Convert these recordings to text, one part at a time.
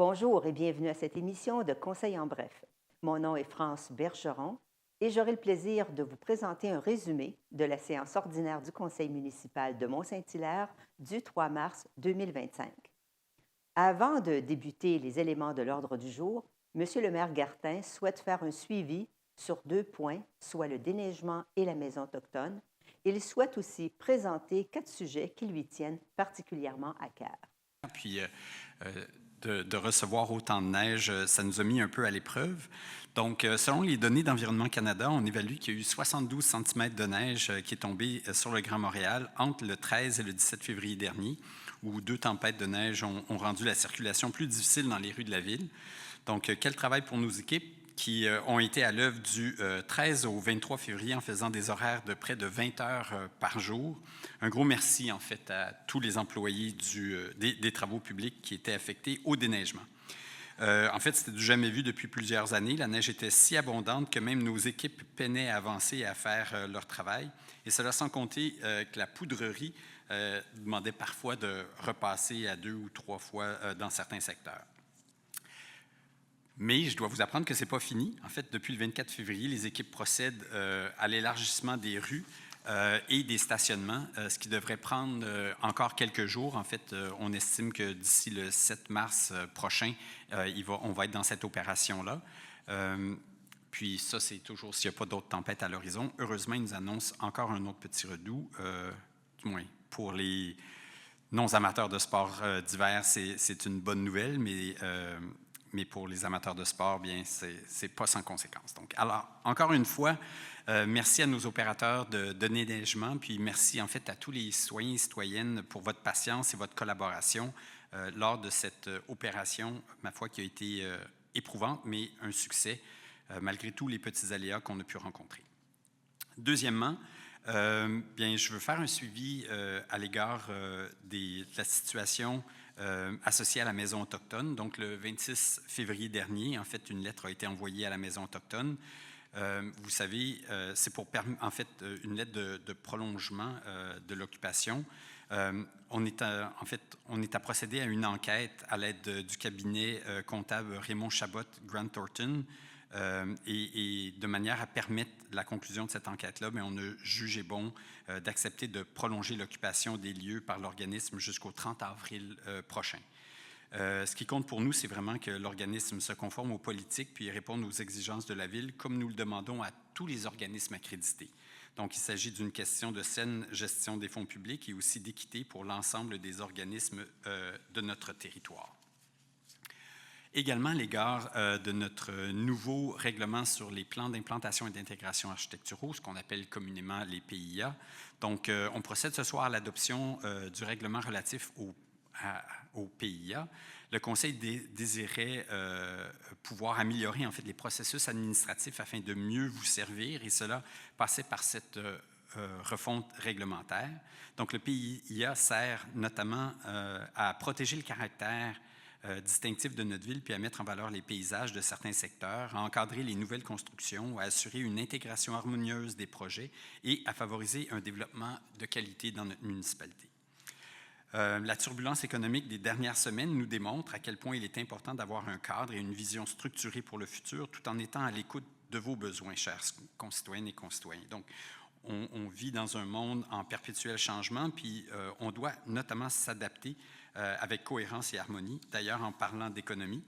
Bonjour et bienvenue à cette émission de Conseil en bref. Mon nom est France Bergeron et j'aurai le plaisir de vous présenter un résumé de la séance ordinaire du Conseil municipal de Mont-Saint-Hilaire du 3 mars 2025. Avant de débuter les éléments de l'ordre du jour, M. le maire Gartin souhaite faire un suivi sur 2 points, soit le déneigement et la maison autochtone. Il souhaite aussi présenter 4 sujets qui lui tiennent particulièrement à cœur. Puis de recevoir autant de neige, ça nous a mis un peu à l'épreuve. Donc, selon les données d'Environnement Canada, on évalue qu'il y a eu 72 cm de neige qui est tombée sur le Grand Montréal entre le 13 et le 17 février dernier, où 2 tempêtes de neige ont rendu la circulation plus difficile dans les rues de la ville. Donc, quel travail pour nos équipes qui ont été à l'œuvre du 13 au 23 février en faisant des horaires de près de 20 heures par jour. Un gros merci, en fait, à tous les employés des travaux publics qui étaient affectés au déneigement. En fait, c'était du jamais vu depuis plusieurs années. La neige était si abondante que même nos équipes peinaient à avancer et à faire leur travail. Et cela sans compter que la poudrerie demandait parfois de repasser à 2 ou 3 fois dans certains secteurs. Mais je dois vous apprendre que ce n'est pas fini. En fait, depuis le 24 février, les équipes procèdent à l'élargissement des rues et des stationnements, ce qui devrait prendre encore quelques jours. En fait, on estime que d'ici le 7 mars prochain, on va être dans cette opération-là. Puis ça, c'est toujours s'il n'y a pas d'autres tempêtes à l'horizon. Heureusement, ils nous annoncent encore un autre petit redout, du moins pour les non-amateurs de sport d'hiver, c'est une bonne nouvelle, mais pour les amateurs de sport, bien, c'est pas sans conséquence. Donc, alors, encore une fois, merci à nos opérateurs de déneigement, puis merci en fait à tous les citoyens et citoyennes pour votre patience et votre collaboration lors de cette opération, ma foi, qui a été éprouvante, mais un succès, malgré tous les petits aléas qu'on a pu rencontrer. Deuxièmement, bien, je veux faire un suivi à l'égard de la situation associée à la Maison autochtone. Donc, le 26 février dernier, en fait, une lettre a été envoyée à la Maison autochtone. Vous savez, c'est pour permettre, en fait, une lettre de prolongement de l'occupation. On est à procéder à une enquête à l'aide du cabinet comptable Raymond Chabot Grant Thornton. Et de manière à permettre la conclusion de cette enquête-là, on a jugé bon d'accepter de prolonger l'occupation des lieux par l'organisme jusqu'au 30 avril prochain. Ce qui compte pour nous, c'est vraiment que l'organisme se conforme aux politiques puis réponde aux exigences de la Ville, comme nous le demandons à tous les organismes accrédités. Donc, il s'agit d'une question de saine gestion des fonds publics et aussi d'équité pour l'ensemble des organismes de notre territoire. Également à l'égard de notre nouveau règlement sur les plans d'implantation et d'intégration architecturaux, ce qu'on appelle communément les PIA. Donc, on procède ce soir à l'adoption du règlement relatif au PIA. Le Conseil désirait pouvoir améliorer en fait les processus administratifs afin de mieux vous servir, et cela passait par cette refonte réglementaire. Donc, le PIA sert notamment à protéger le caractère distinctif de notre ville, puis à mettre en valeur les paysages de certains secteurs, à encadrer les nouvelles constructions, à assurer une intégration harmonieuse des projets et à favoriser un développement de qualité dans notre municipalité. La turbulence économique des dernières semaines nous démontre à quel point il est important d'avoir un cadre et une vision structurée pour le futur, tout en étant à l'écoute de vos besoins, chers concitoyennes et concitoyens. Donc, on vit dans un monde en perpétuel changement, puis on doit notamment s'adapter avec cohérence et harmonie. D'ailleurs, en parlant d'économie,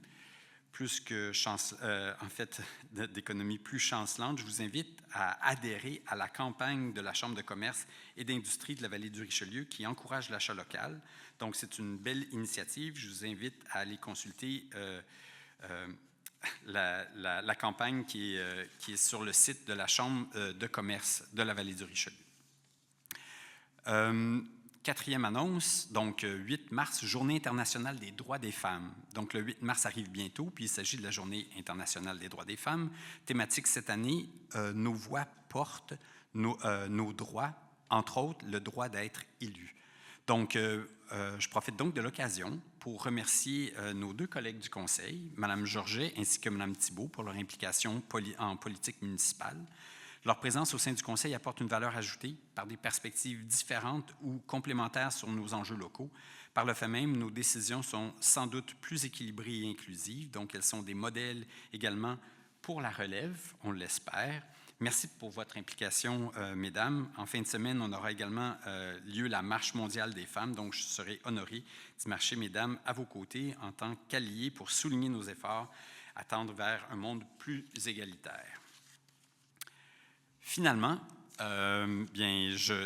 d'économie plus chancelante, je vous invite à adhérer à la campagne de la Chambre de commerce et d'industrie de la Vallée du Richelieu qui encourage l'achat local. Donc, c'est une belle initiative. Je vous invite à aller consulter la campagne qui est sur le site de la Chambre de commerce de la Vallée du Richelieu. Quatrième annonce, donc 8 mars, Journée internationale des droits des femmes. Donc le 8 mars arrive bientôt, puis il s'agit de la Journée internationale des droits des femmes. Thématique cette année, nos voix portent nos droits, entre autres le droit d'être élu. Donc, je profite donc de l'occasion pour remercier nos 2 collègues du Conseil, Mme Georget ainsi que Mme Thibault, pour leur implication en politique municipale. Leur présence au sein du Conseil apporte une valeur ajoutée par des perspectives différentes ou complémentaires sur nos enjeux locaux, Par le fait même, nos décisions sont sans doute plus équilibrées et inclusives, donc elles sont des modèles également pour la relève, on l'espère. Merci pour votre implication, mesdames. En fin de semaine, on aura également lieu la Marche mondiale des femmes, donc je serai honoré d'y marcher, mesdames, à vos côtés en tant qu'alliés pour souligner nos efforts à tendre vers un monde plus égalitaire. Finalement,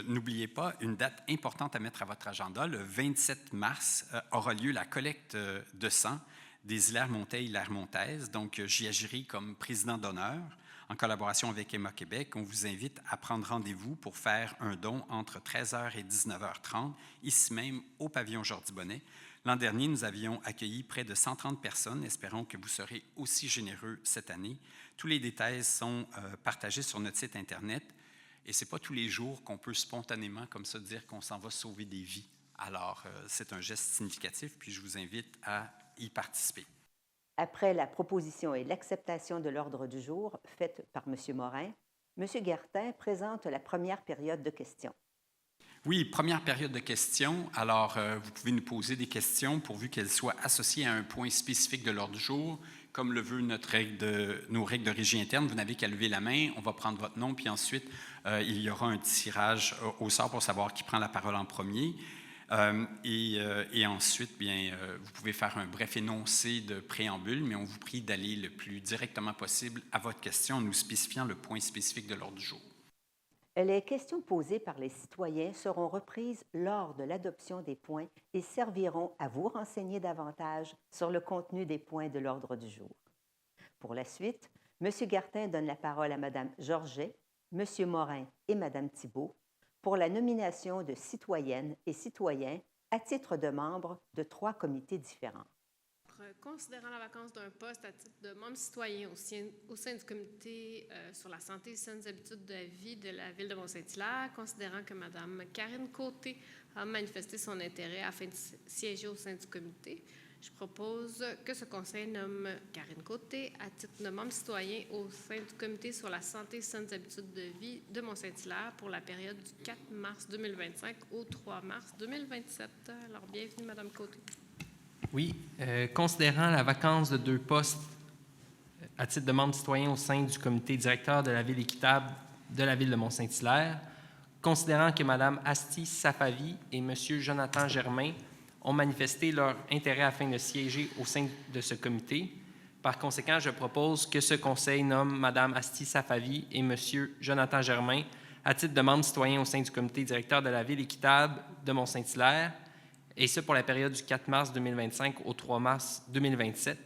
n'oubliez pas une date importante à mettre à votre agenda. Le 27 mars aura lieu la collecte de sang des Hilaire-Monteil-Lermontaise. Donc, j'y agirai comme président d'honneur en collaboration avec Emma Québec. On vous invite à prendre rendez-vous pour faire un don entre 13h et 19h30, ici même au pavillon Jordi-Bonnet. L'an dernier, nous avions accueilli près de 130 personnes. Espérons que vous serez aussi généreux cette année. Tous les détails sont partagés sur notre site Internet. Et ce n'est pas tous les jours qu'on peut spontanément, comme ça, dire qu'on s'en va sauver des vies. Alors, c'est un geste significatif, puis je vous invite à y participer. Après la proposition et l'acceptation de l'ordre du jour faite par M. Morin, M. Guertin présente la première période de questions. Oui, première période de questions. Alors, vous pouvez nous poser des questions pourvu qu'elles soient associées à un point spécifique de l'ordre du jour. Comme le veut nos règles de régie interne, vous n'avez qu'à lever la main, on va prendre votre nom, puis ensuite, il y aura un tirage au sort pour savoir qui prend la parole en premier. Et ensuite, vous pouvez faire un bref énoncé de préambule, mais on vous prie d'aller le plus directement possible à votre question en nous spécifiant le point spécifique de l'ordre du jour. Les questions posées par les citoyens seront reprises lors de l'adoption des points et serviront à vous renseigner davantage sur le contenu des points de l'ordre du jour. Pour la suite, M. Guertin donne la parole à Mme Georget, M. Morin et Mme Thibault pour la nomination de citoyennes et citoyens à titre de membres de 3 comités différents. Considérant la vacance d'un poste à titre de membre citoyen au sein du comité sur la santé et saines habitudes de vie de la ville de Mont-Saint-Hilaire, considérant que Mme Karine Côté a manifesté son intérêt afin de siéger au sein du comité, je propose que ce conseil nomme Karine Côté à titre de membre citoyen au sein du comité sur la santé et saines habitudes de vie de Mont-Saint-Hilaire pour la période du 4 mars 2025 au 3 mars 2027. Alors, bienvenue, Mme Côté. Oui, considérant la vacance de 2 postes à titre de membre citoyen au sein du comité directeur de la ville équitable de la ville de Mont-Saint-Hilaire, considérant que Mme Asti Safavi et M. Jonathan Germain ont manifesté leur intérêt afin de siéger au sein de ce comité. Par conséquent, je propose que ce conseil nomme Mme Asti Safavi et M. Jonathan Germain à titre de membre citoyen au sein du comité directeur de la ville équitable de Mont-Saint-Hilaire, et ce pour la période du 4 mars 2025 au 3 mars 2027.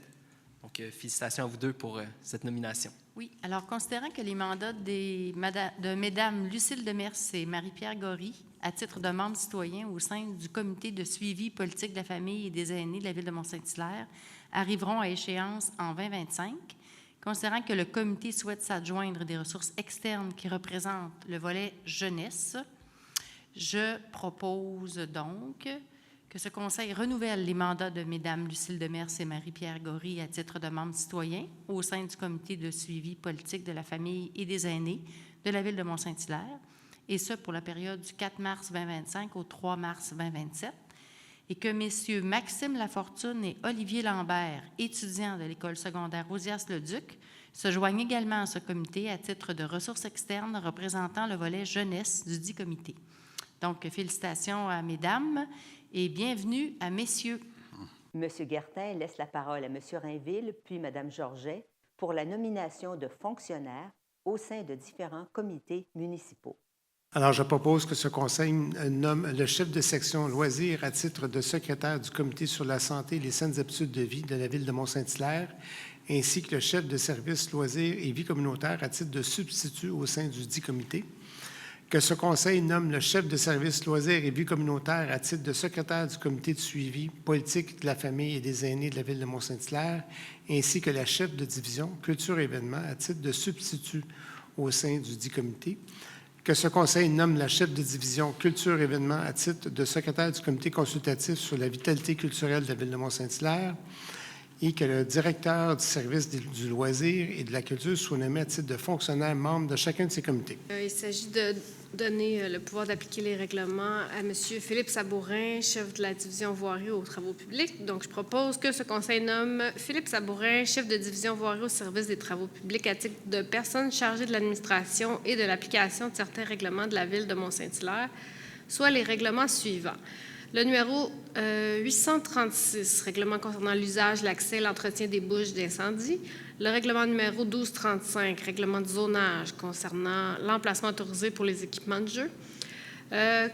Donc, félicitations à vous deux pour cette nomination. Oui, alors considérant que les mandats de Mesdames Lucille Demers et Marie-Pierre Gory, à titre de membres citoyens au sein du comité de suivi politique de la famille et des aînés de la ville de Mont-Saint-Hilaire, arriveront à échéance en 2025, considérant que le comité souhaite s'adjoindre des ressources externes qui représentent le volet jeunesse, je propose donc que ce conseil renouvelle les mandats de Mesdames Lucille Demers et Marie-Pierre Gory à titre de membres citoyens au sein du comité de suivi politique de la famille et des aînés de la ville de Mont-Saint-Hilaire, et ce pour la période du 4 mars 2025 au 3 mars 2027, et que messieurs Maxime Lafortune et Olivier Lambert, étudiants de l'école secondaire Rosias-le-Duc, se joignent également à ce comité à titre de ressources externes représentant le volet jeunesse du dit comité. Donc, félicitations à mesdames et bienvenue à messieurs. M. Guertin laisse la parole à M. Rainville, puis Mme Georget, pour la nomination de fonctionnaires au sein de différents comités municipaux. Alors, je propose que ce conseil nomme le chef de section loisirs à titre de secrétaire du comité sur la santé et les saines habitudes de vie de la ville de Mont-Saint-Hilaire, ainsi que le chef de service loisirs et vie communautaire à titre de substitut au sein du dit comité. Que ce conseil nomme le chef de service loisirs et vie communautaire à titre de secrétaire du comité de suivi politique de la famille et des aînés de la ville de Mont-Saint-Hilaire, ainsi que la chef de division culture et événements à titre de substitut au sein du dit comité. Que ce conseil nomme la chef de division culture et événements à titre de secrétaire du comité consultatif sur la vitalité culturelle de la ville de Mont-Saint-Hilaire. et que le directeur du service du loisir et de la culture soit nommé à titre de fonctionnaire membre de chacun de ces comités. Il s'agit de donner le pouvoir d'appliquer les règlements à M. Philippe Sabourin, chef de la division voirie aux travaux publics. Donc, je propose que ce conseil nomme Philippe Sabourin, chef de division voirie au service des travaux publics, à titre de personne chargée de l'administration et de l'application de certains règlements de la Ville de Mont-Saint-Hilaire, soit les règlements suivants. Le numéro 836, règlement concernant l'usage, l'accès et l'entretien des bouches d'incendie. Le règlement numéro 1235, règlement de zonage concernant l'emplacement autorisé pour les équipements de jeu.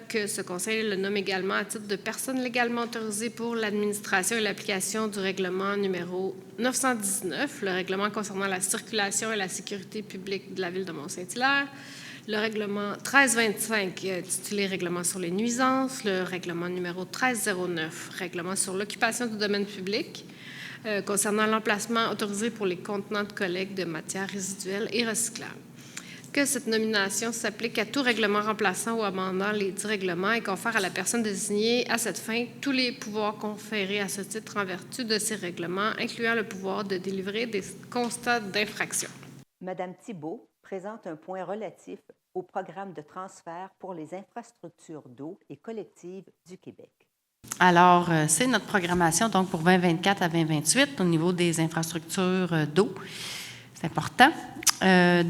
Que ce conseil le nomme également à titre de personne légalement autorisée pour l'administration et l'application du règlement numéro 919, le règlement concernant la circulation et la sécurité publique de la Ville de Mont-Saint-Hilaire. Le règlement 1325, titulé Règlement sur les nuisances, le règlement numéro 1309, Règlement sur l'occupation du domaine public, concernant l'emplacement autorisé pour les contenants de collecte de matières résiduelles et recyclables. Que cette nomination s'applique à tout règlement remplaçant ou amendant les dits règlements et confère à la personne désignée à cette fin tous les pouvoirs conférés à ce titre en vertu de ces règlements, incluant le pouvoir de délivrer des constats d'infraction. Madame Thibault présente un point relatif au programme de transfert pour les infrastructures d'eau et collectives du Québec. Alors, c'est notre programmation donc pour 2024 à 2028 au niveau des infrastructures d'eau. C'est important.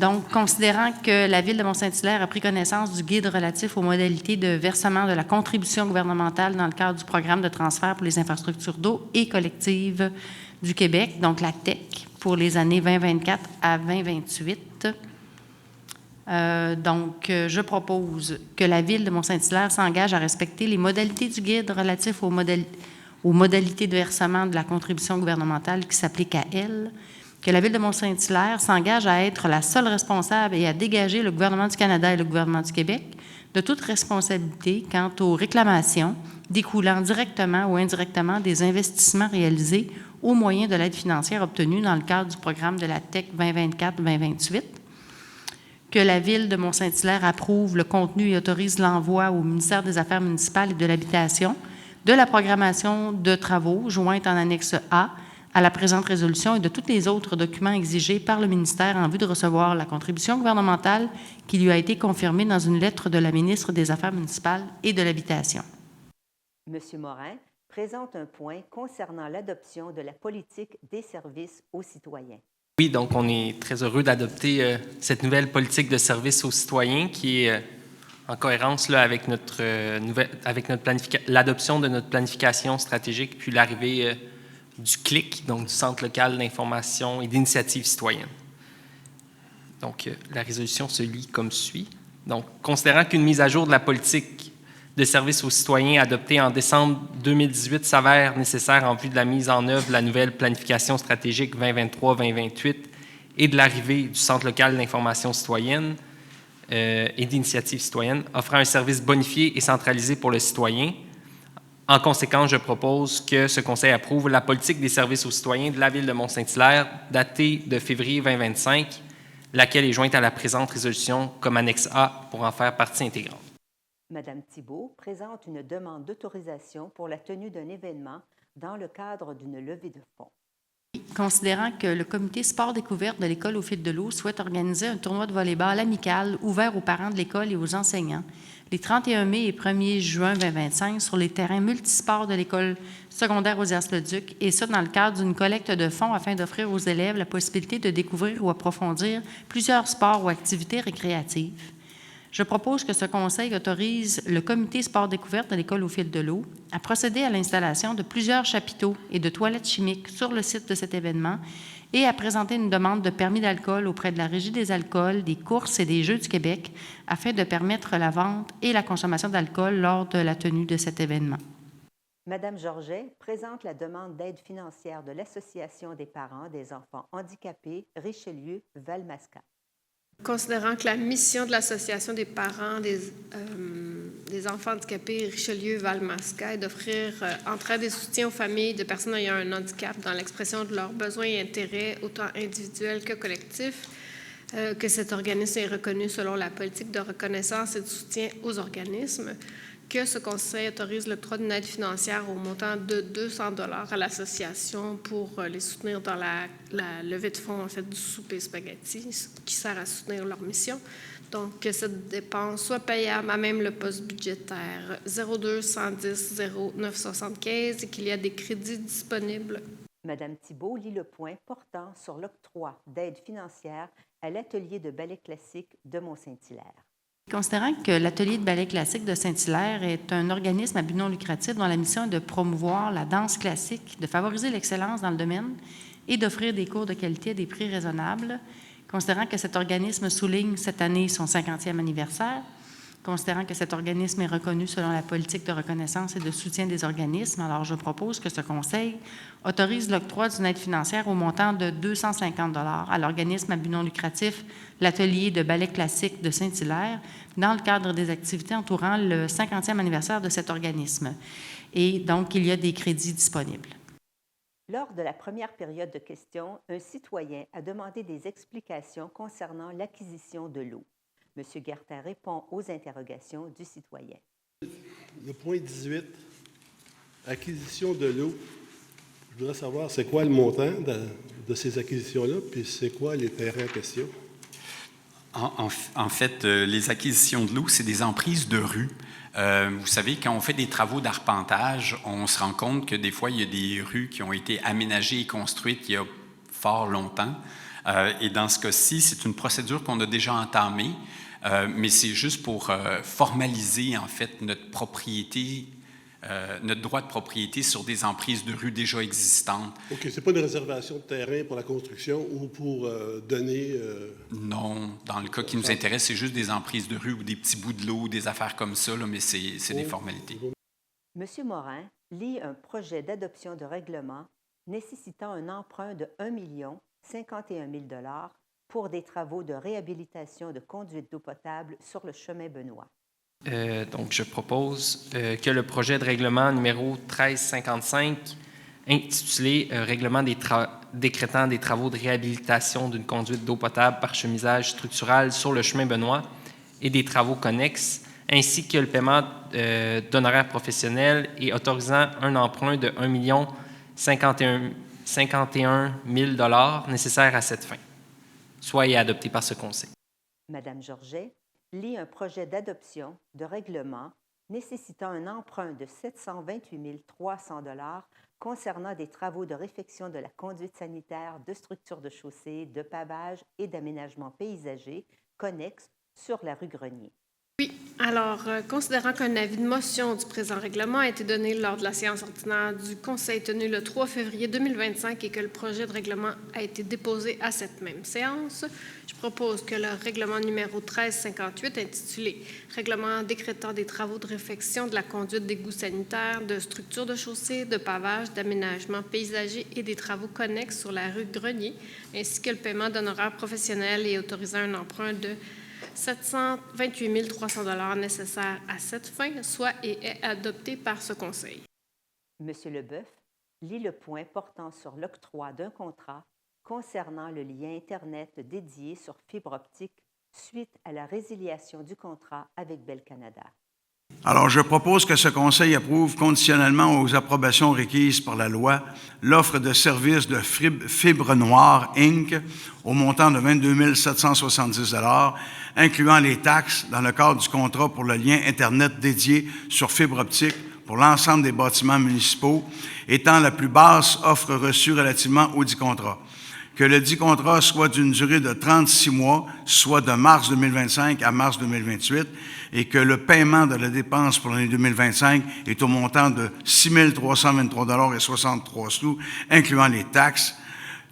Donc, considérant que la Ville de Mont-Saint-Hilaire a pris connaissance du guide relatif aux modalités de versement de la contribution gouvernementale dans le cadre du programme de transfert pour les infrastructures d'eau et collectives du Québec, donc la TEC, pour les années 2024 à 2028. Donc, je propose que la Ville de Mont-Saint-Hilaire s'engage à respecter les modalités du guide relatif aux modalités de versement de la contribution gouvernementale qui s'applique à elle, que la Ville de Mont-Saint-Hilaire s'engage à être la seule responsable et à dégager le gouvernement du Canada et le gouvernement du Québec de toute responsabilité quant aux réclamations découlant directement ou indirectement des investissements réalisés au moyen de l'aide financière obtenue dans le cadre du programme de la TEC 2024-2028, que la Ville de Mont-Saint-Hilaire approuve le contenu et autorise l'envoi au ministère des Affaires municipales et de l'Habitation de la programmation de travaux jointe en annexe A à la présente résolution et de tous les autres documents exigés par le ministère en vue de recevoir la contribution gouvernementale qui lui a été confirmée dans une lettre de la ministre des Affaires municipales et de l'Habitation. M. Morin présente un point concernant l'adoption de la politique des services aux citoyens. Oui, donc on est très heureux d'adopter cette nouvelle politique de service aux citoyens qui est en cohérence là, avec l'adoption de notre planification stratégique puis l'arrivée du CLIC, donc du Centre local d'information et d'initiative citoyenne. Donc, la résolution se lit comme suit. Donc, considérant qu'une mise à jour de la politique de service aux citoyens adoptée en décembre 2018 s'avère nécessaire en vue de la mise en œuvre de la nouvelle planification stratégique 2023-2028 et de l'arrivée du Centre local d'information citoyenne et d'initiative citoyenne, offrant un service bonifié et centralisé pour le citoyen. En conséquence, je propose que ce Conseil approuve la politique des services aux citoyens de la Ville de Mont-Saint-Hilaire, datée de février 2025, laquelle est jointe à la présente résolution comme annexe A pour en faire partie intégrante. Madame Thibault présente une demande d'autorisation pour la tenue d'un événement dans le cadre d'une levée de fonds. Considérant que le comité sport découverte de l'École au fil de l'eau souhaite organiser un tournoi de volley-ball amical ouvert aux parents de l'école et aux enseignants les 31 mai et 1er juin 2025 sur les terrains multisports de l'École secondaire Osias-le-Duc, et ça dans le cadre d'une collecte de fonds afin d'offrir aux élèves la possibilité de découvrir ou approfondir plusieurs sports ou activités récréatives. Je propose que ce Conseil autorise le comité sport découverte de l'École au fil de l'eau à procéder à l'installation de plusieurs chapiteaux et de toilettes chimiques sur le site de cet événement et à présenter une demande de permis d'alcool auprès de la Régie des alcools, des courses et des Jeux du Québec afin de permettre la vente et la consommation d'alcool lors de la tenue de cet événement. Madame Georget présente la demande d'aide financière de l'Association des parents des enfants handicapés Richelieu-Valmasca. Considérant que la mission de l'Association des parents des enfants handicapés Richelieu-Valmasca est d'offrir entraide et soutien aux familles de personnes ayant un handicap dans l'expression de leurs besoins et intérêts, autant individuels que collectifs, que cet organisme est reconnu selon la politique de reconnaissance et de soutien aux organismes, que ce conseil autorise l'octroi d'une aide financière au montant de 200 $ à l'association pour les soutenir dans la levée de fonds en fait, du souper spaghetti qui sert à soutenir leur mission. Donc, que cette dépense soit payable à même le poste budgétaire 02 110 09 75 et qu'il y a des crédits disponibles. Madame Thibault lit le point portant sur l'octroi d'aide financière à l'atelier de ballet classique de Mont-Saint-Hilaire. Considérant que l'Atelier de ballet classique de Saint-Hilaire est un organisme à but non lucratif dont la mission est de promouvoir la danse classique, de favoriser l'excellence dans le domaine et d'offrir des cours de qualité à des prix raisonnables, considérant que cet organisme souligne cette année son 50e anniversaire, considérant que cet organisme est reconnu selon la politique de reconnaissance et de soutien des organismes, alors je propose que ce conseil autorise l'octroi d'une aide financière au montant de 250 $ à l'organisme à but non lucratif, l'Atelier de ballet classique de Saint-Hilaire, dans le cadre des activités entourant le 50e anniversaire de cet organisme. Et donc, il y a des crédits disponibles. Lors de la première période de questions, un citoyen a demandé des explications concernant l'acquisition de l'eau. M. Guertin répond aux interrogations du citoyen. Le point 18, acquisition de l'eau. Je voudrais savoir c'est quoi le montant de ces acquisitions-là, puis c'est quoi les terrains en question? En fait, les acquisitions de l'eau, c'est des emprises de rue. Vous savez, quand on fait des travaux d'arpentage, on se rend compte que des fois, il y a des rues qui ont été aménagées et construites il y a fort longtemps. Et dans ce cas-ci, c'est une procédure qu'on a déjà entamée, mais c'est juste pour formaliser, en fait, notre propriété, notre droit de propriété sur des emprises de rue déjà existantes. OK, c'est pas une réservation de terrain pour la construction ou pour donner... Non, dans le cas qui nous intéresse, c'est juste des emprises de rue ou des petits bouts de l'eau, des affaires comme ça, là, mais c'est des formalités. M. Morin lit un projet d'adoption de règlement nécessitant un emprunt de 1 051 000 $ pour des travaux de réhabilitation de conduite d'eau potable sur le chemin Benoît. Donc, je propose que le projet de règlement numéro 1355, intitulé Règlement décrétant des travaux de réhabilitation d'une conduite d'eau potable par chemisage structural sur le chemin Benoît et des travaux connexes, ainsi que le paiement d'honoraires professionnels et autorisant un emprunt de 1 051 000 $ nécessaire à cette fin, soit est adopté par ce Conseil. Mme Georget lit un projet d'adoption de règlement nécessitant un emprunt de 728 300 $ concernant des travaux de réfection de la conduite sanitaire, de structures de chaussée, de pavage et d'aménagement paysager connexes sur la rue Grenier. Oui. Alors, considérant qu'un avis de motion du présent règlement a été donné lors de la séance ordinaire du Conseil tenue le 3 février 2025 et que le projet de règlement a été déposé à cette même séance, je propose que le règlement numéro 1358, intitulé « Règlement décrétant des travaux de réfection de la conduite d'égouts sanitaires, de structures de chaussée, de pavage, d'aménagement paysager et des travaux connexes sur la rue Grenier, ainsi que le paiement d'honoraires professionnels et autorisant un emprunt de 728 300 $ nécessaires à cette fin, soit et est adopté par ce Conseil. M. Leboeuf lit le point portant sur l'octroi d'un contrat concernant le lien Internet dédié sur fibre optique suite à la résiliation du contrat avec Bell Canada. Alors, je propose que ce Conseil approuve conditionnellement aux approbations requises par la loi l'offre de services de Fibre Noire, Inc. au montant de 22 770 $, incluant les taxes dans le cadre du contrat pour le lien Internet dédié sur fibre optique pour l'ensemble des bâtiments municipaux, étant la plus basse offre reçue relativement au dit contrat. Que le dit contrat soit d'une durée de 36 mois, soit de mars 2025 à mars 2028, et que le paiement de la dépense pour l'année 2025 est au montant de 6 323 $, incluant les taxes,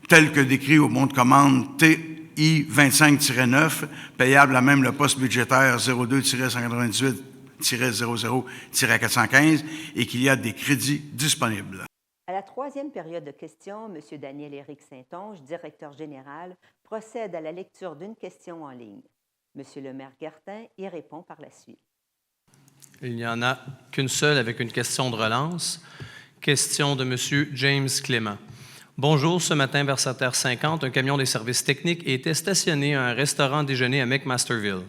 telles que décrit au bon de commande TI 25-9, payable à même le poste budgétaire 02-198-00-415, et qu'il y a des crédits disponibles. À la troisième période de questions, M. Daniel-Éric Saint-Onge, directeur général, procède à la lecture d'une question en ligne. M. le maire Guertin y répond par la suite. Il n'y en a qu'une seule avec une question de relance. Question de M. James Clément. Bonjour, ce matin vers 7h50, un camion des services techniques était stationné à un restaurant déjeuner à McMasterville.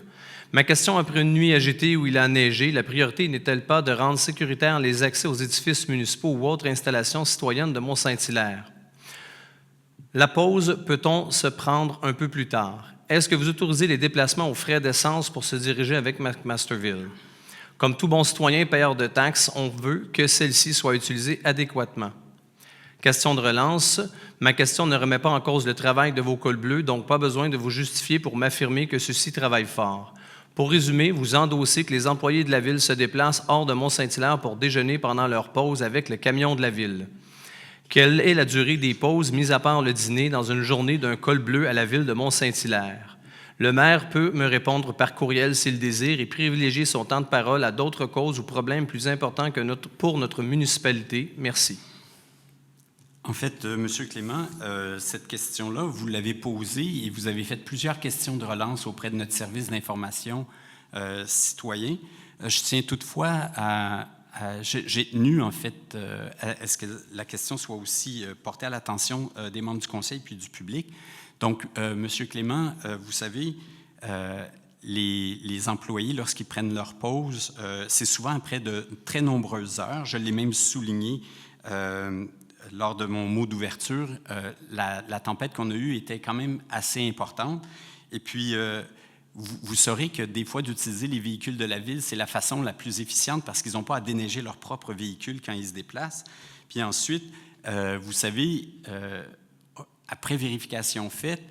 Ma question, après une nuit agitée où il a neigé, la priorité n'est-elle pas de rendre sécuritaires les accès aux édifices municipaux ou autres installations citoyennes de Mont-Saint-Hilaire? La pause peut-on se prendre un peu plus tard? Est-ce que vous autorisez les déplacements aux frais d'essence pour se diriger avec McMasterville? Comme tout bon citoyen payeur de taxes, on veut que celle-ci soit utilisée adéquatement. Question de relance. Ma question ne remet pas en cause le travail de vos cols bleus, donc pas besoin de vous justifier pour m'affirmer que ceux-ci travaillent fort. Pour résumer, vous endossez que les employés de la Ville se déplacent hors de Mont-Saint-Hilaire pour déjeuner pendant leur pause avec le camion de la Ville. Quelle est la durée des pauses, mis à part le dîner, dans une journée d'un col bleu à la Ville de Mont-Saint-Hilaire? Le maire peut me répondre par courriel s'il désire et privilégier son temps de parole à d'autres causes ou problèmes plus importants pour notre municipalité. Merci. En fait, M. Clément, cette question-là, vous l'avez posée et vous avez fait plusieurs questions de relance auprès de notre service d'information citoyen. Je tiens toutefois j'ai tenu, en fait, à ce que la question soit aussi portée à l'attention des membres du Conseil puis du public. Donc, M. Clément, vous savez, les employés, lorsqu'ils prennent leur pause, c'est souvent après de très nombreuses heures. Je l'ai même souligné lors de mon mot d'ouverture. La tempête qu'on a eue était quand même assez importante. Et puis, vous saurez que des fois, d'utiliser les véhicules de la Ville, c'est la façon la plus efficiente parce qu'ils n'ont pas à déneiger leur propre véhicule quand ils se déplacent. Puis ensuite, vous savez, après vérification faite,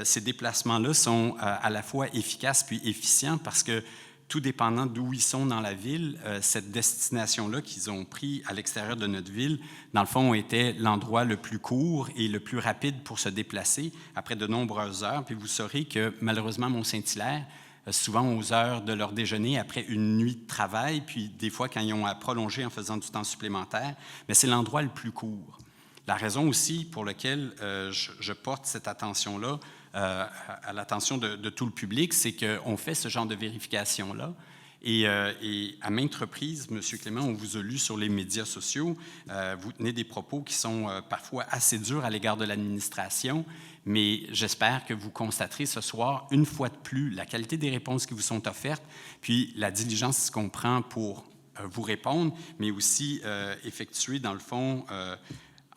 ces déplacements-là sont à la fois efficaces puis efficients parce que tout dépendant d'où ils sont dans la ville, cette destination-là qu'ils ont pris à l'extérieur de notre ville, dans le fond, était l'endroit le plus court et le plus rapide pour se déplacer après de nombreuses heures. Puis vous saurez que malheureusement, Mont-Saint-Hilaire, souvent aux heures de leur déjeuner, après une nuit de travail, puis des fois quand ils ont à prolonger en faisant du temps supplémentaire, mais c'est l'endroit le plus court. La raison aussi pour laquelle je porte cette attention-là à l'attention de tout le public, c'est qu'on fait ce genre de vérification-là. Et à maintes reprises, M. Clément, on vous a lu sur les médias sociaux, vous tenez des propos qui sont parfois assez durs à l'égard de l'administration, mais j'espère que vous constaterez ce soir, une fois de plus, la qualité des réponses qui vous sont offertes, puis la diligence qu'on prend pour vous répondre, mais aussi effectuer, dans le fond,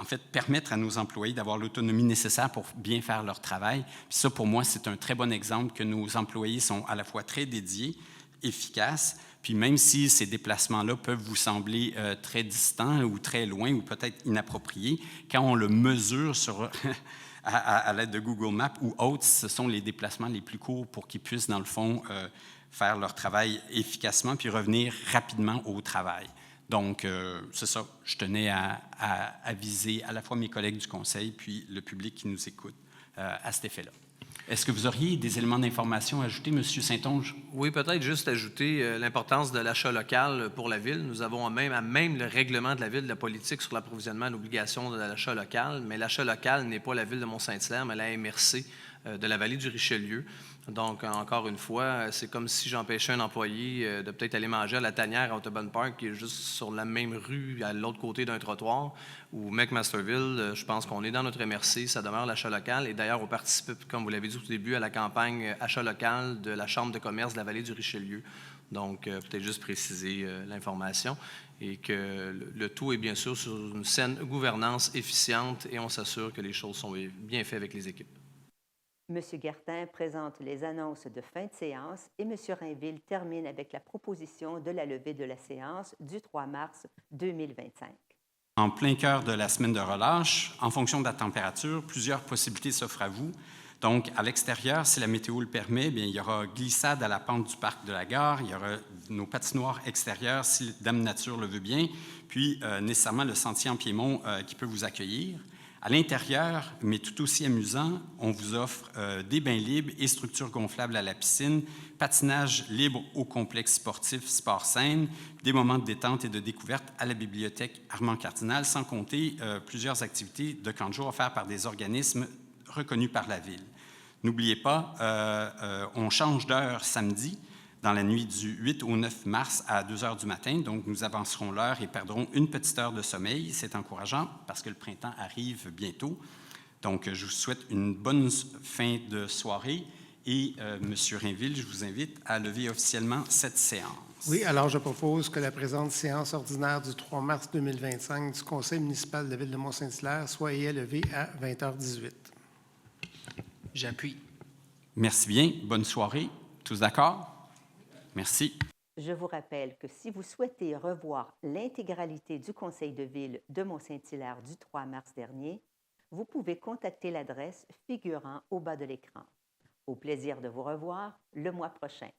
en fait, permettre à nos employés d'avoir l'autonomie nécessaire pour bien faire leur travail. Puis ça, pour moi, c'est un très bon exemple que nos employés sont à la fois très dédiés, efficaces, puis même si ces déplacements-là peuvent vous sembler très distants ou très loin ou peut-être inappropriés, quand on le mesure à l'aide de Google Maps ou autres, ce sont les déplacements les plus courts pour qu'ils puissent, dans le fond, faire leur travail efficacement puis revenir rapidement au travail. Donc, c'est ça, je tenais à aviser à la fois mes collègues du Conseil puis le public qui nous écoute à cet effet-là. Est-ce que vous auriez des éléments d'information à ajouter, M. Saint-Onge? Oui, peut-être juste ajouter l'importance de l'achat local pour la Ville. Nous avons même le règlement de la Ville, la politique sur l'approvisionnement et l'obligation de l'achat local, mais l'achat local n'est pas la Ville de Mont-Saint-Hilaire, mais la MRC de la vallée du Richelieu. Donc, encore une fois, c'est comme si j'empêchais un employé de peut-être aller manger à la tanière à Audubon Park, qui est juste sur la même rue, à l'autre côté d'un trottoir, ou McMasterville. Je pense qu'on est dans notre MRC, ça demeure l'achat local. Et d'ailleurs, on participe, comme vous l'avez dit au début, à la campagne achat local de la Chambre de commerce de la vallée du Richelieu. Donc, peut-être juste préciser l'information et que le tout est bien sûr sur une saine gouvernance efficiente et on s'assure que les choses sont bien faites avec les équipes. M. Gartin présente les annonces de fin de séance et M. Rainville termine avec la proposition de la levée de la séance du 3 mars 2025. En plein cœur de la semaine de relâche, en fonction de la température, plusieurs possibilités s'offrent à vous. Donc, à l'extérieur, si la météo le permet, bien, il y aura glissade à la pente du parc de la gare, il y aura nos patinoires extérieures si Dame Nature le veut bien, puis nécessairement le sentier en Piémont qui peut vous accueillir. À l'intérieur, mais tout aussi amusant, on vous offre des bains libres et structures gonflables à la piscine, patinage libre au complexe sportif Sport-Seine, des moments de détente et de découverte à la bibliothèque Armand-Cardinal, sans compter plusieurs activités de camp de jour offertes par des organismes reconnus par la Ville. N'oubliez pas, on change d'heure samedi. dans la nuit du 8 au 9 mars à 2 heures du matin. Donc, nous avancerons l'heure et perdrons une petite heure de sommeil. C'est encourageant parce que le printemps arrive bientôt. Donc, je vous souhaite une bonne fin de soirée. Et, M. Rainville, je vous invite à lever officiellement cette séance. Oui, alors je propose que la présente séance ordinaire du 3 mars 2025 du Conseil municipal de la Ville de Mont-Saint-Hilaire soit et est levée à 20h18. J'appuie. Merci bien. Bonne soirée. Tous d'accord? Merci. Je vous rappelle que si vous souhaitez revoir l'intégralité du Conseil de ville de Mont-Saint-Hilaire du 3 mars dernier, vous pouvez contacter l'adresse figurant au bas de l'écran. Au plaisir de vous revoir le mois prochain.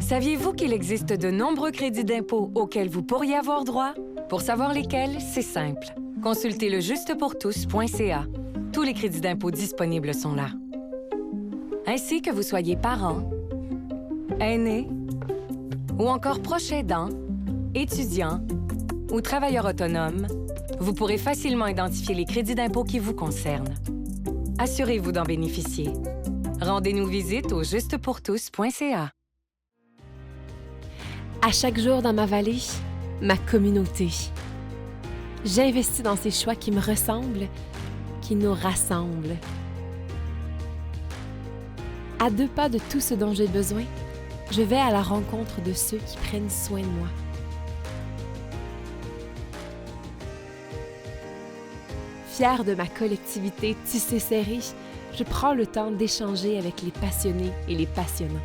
Saviez-vous qu'il existe de nombreux crédits d'impôt auxquels vous pourriez avoir droit? Pour savoir lesquels, c'est simple. Consultez le justepourtous.ca. Tous les crédits d'impôt disponibles sont là. Ainsi que vous soyez parent, aîné ou encore proche aidant, étudiant ou travailleur autonome, vous pourrez facilement identifier les crédits d'impôt qui vous concernent. Assurez-vous d'en bénéficier. Rendez-nous visite au justepourtous.ca. À chaque jour dans ma vallée, ma communauté. J'investis dans ces choix qui me ressemblent, qui nous rassemblent. À 2 pas de tout ce dont j'ai besoin, je vais à la rencontre de ceux qui prennent soin de moi. Fière de ma collectivité tissée serrée, je prends le temps d'échanger avec les passionnés et les passionnants.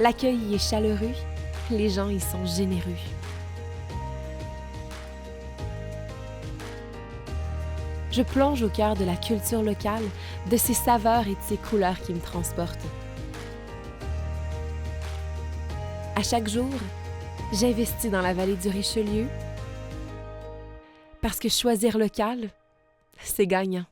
L'accueil y est chaleureux, les gens y sont généreux. Je plonge au cœur de la culture locale, de ses saveurs et de ses couleurs qui me transportent. À chaque jour, j'investis dans la vallée du Richelieu parce que choisir local, c'est gagnant.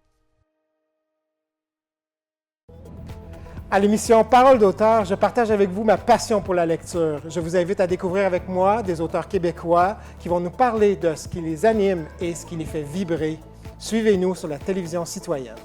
À l'émission Parole d'auteur, je partage avec vous ma passion pour la lecture. Je vous invite à découvrir avec moi des auteurs québécois qui vont nous parler de ce qui les anime et ce qui les fait vibrer. Suivez-nous sur la télévision citoyenne.